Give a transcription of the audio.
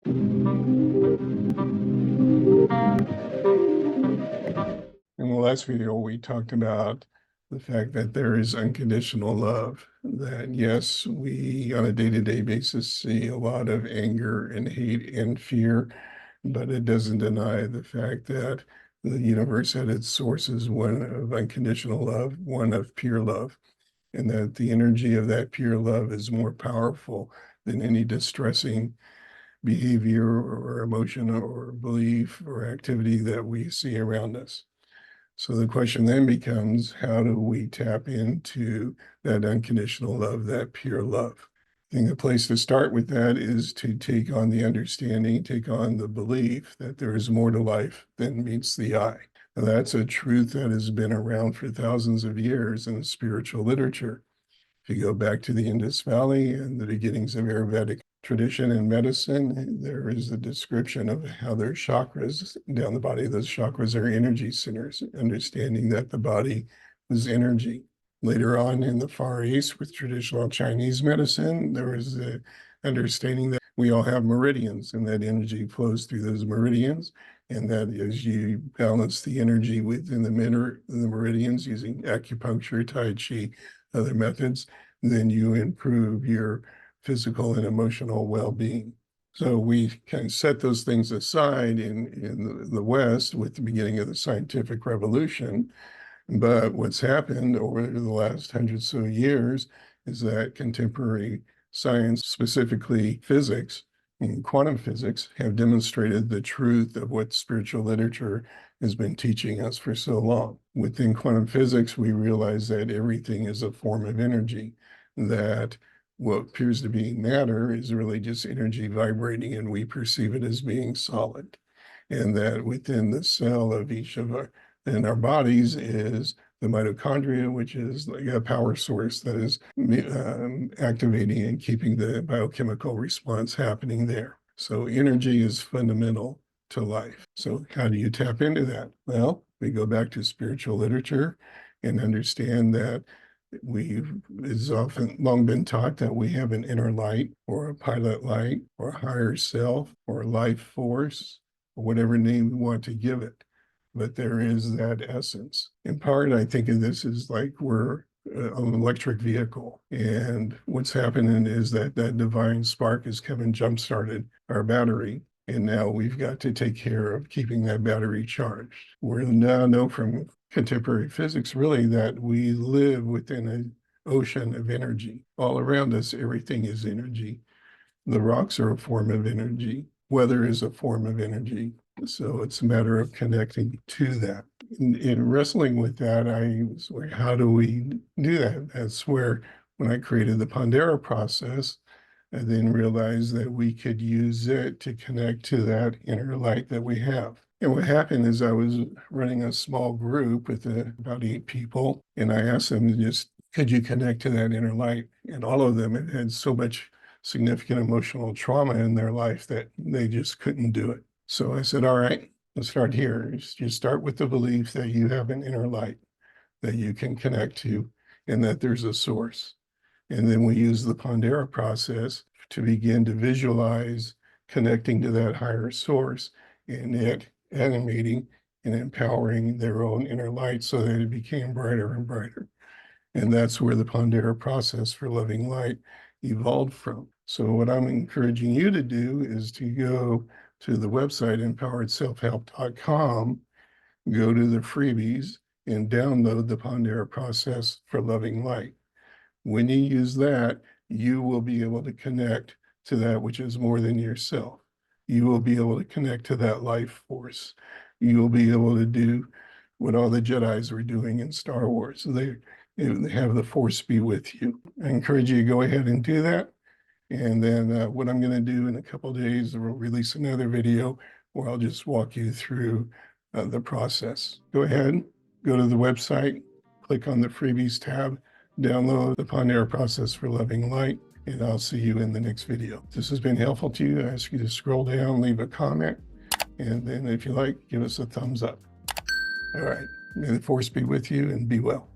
In the last video, we talked about the fact that there is unconditional love, that yes, we on a day-to-day basis see a lot of anger and hate and fear, but it doesn't deny the fact that the universe at its source is one of unconditional love, one of pure love, and that the energy of that pure love is more powerful than any distressing behavior or emotion or belief or activity that we see around us. So the question then becomes, how do we tap into that unconditional love, that pure love? I think the place to start with that is to take on the understanding, take on the belief that there is more to life than meets the eye. Now, that's a truth that has been around for thousands of years in spiritual literature. If you go back to the Indus Valley and the beginnings of Ayurvedic tradition and medicine, there is a description of how there's chakras down the body. Those chakras are energy centers, understanding that the body was energy. Later on in the Far East with traditional Chinese medicine, there was the understanding that we all have meridians and that energy flows through those meridians. And that as you balance the energy within the meridians using acupuncture, Tai Chi, other methods, then you improve your physical and emotional well-being. So we can set those things aside in the West with the beginning of the scientific revolution. But what's happened over the last hundreds of years is that contemporary science, specifically physics and quantum physics, have demonstrated the truth of what spiritual literature has been teaching us for so long. Within quantum physics, we realize that everything is a form of energy, that what appears to be matter is really just energy vibrating, and we perceive it as being solid. And that within the cell of each of our bodies is the mitochondria, which is like a power source that is activating and keeping the biochemical response happening there. So energy is fundamental to life. So how do you tap into that? Well, we go back to spiritual literature and understand that it's often long been taught that we have an inner light or a pilot light or a higher self or life force or whatever name we want to give it. But there is that essence. In part, I think of this as like we're an electric vehicle. And what's happening is that divine spark has come and jump-started our battery. And now we've got to take care of keeping that battery charged. We now know from contemporary physics, really, that we live within an ocean of energy. All around us, everything is energy. The rocks are a form of energy. Weather is a form of energy. So it's a matter of connecting to that. In wrestling with that, I was like, how do we do that? That's where, when I created the Pondera process, I then realized that we could use it to connect to that inner light that we have. And what happened is I was running a small group with about 8 people, and I asked them to just, could you connect to that inner light? And all of them had so much significant emotional trauma in their life that they just couldn't do it. So I said, all right, let's start here. You start with the belief that you have an inner light that you can connect to and that there's a source. And then we use the Pondera process to begin to visualize connecting to that higher source and it animating and empowering their own inner light so that it became brighter and brighter. And that's where the Pondera process for loving light evolved from. So what I'm encouraging you to do is to go to the website empoweredselfhelp.com, go to the freebies, and download the Pondera process for loving light. When you use that, you will be able to connect to that which is more than yourself. You will be able to connect to that life force. You will be able to do what all the Jedis were doing in Star Wars. They have the force be with you. I encourage you to go ahead and do that. And then what I'm going to do in a couple of days, we'll release another video where I'll just walk you through the process. Go ahead, go to the website, click on the freebies tab, download the Pondera process for loving light, and I'll see you in the next video. If this has been helpful to you, I ask you to scroll down, leave a comment, and then if you like, give us a thumbs up. All right, may the force be with you and be well.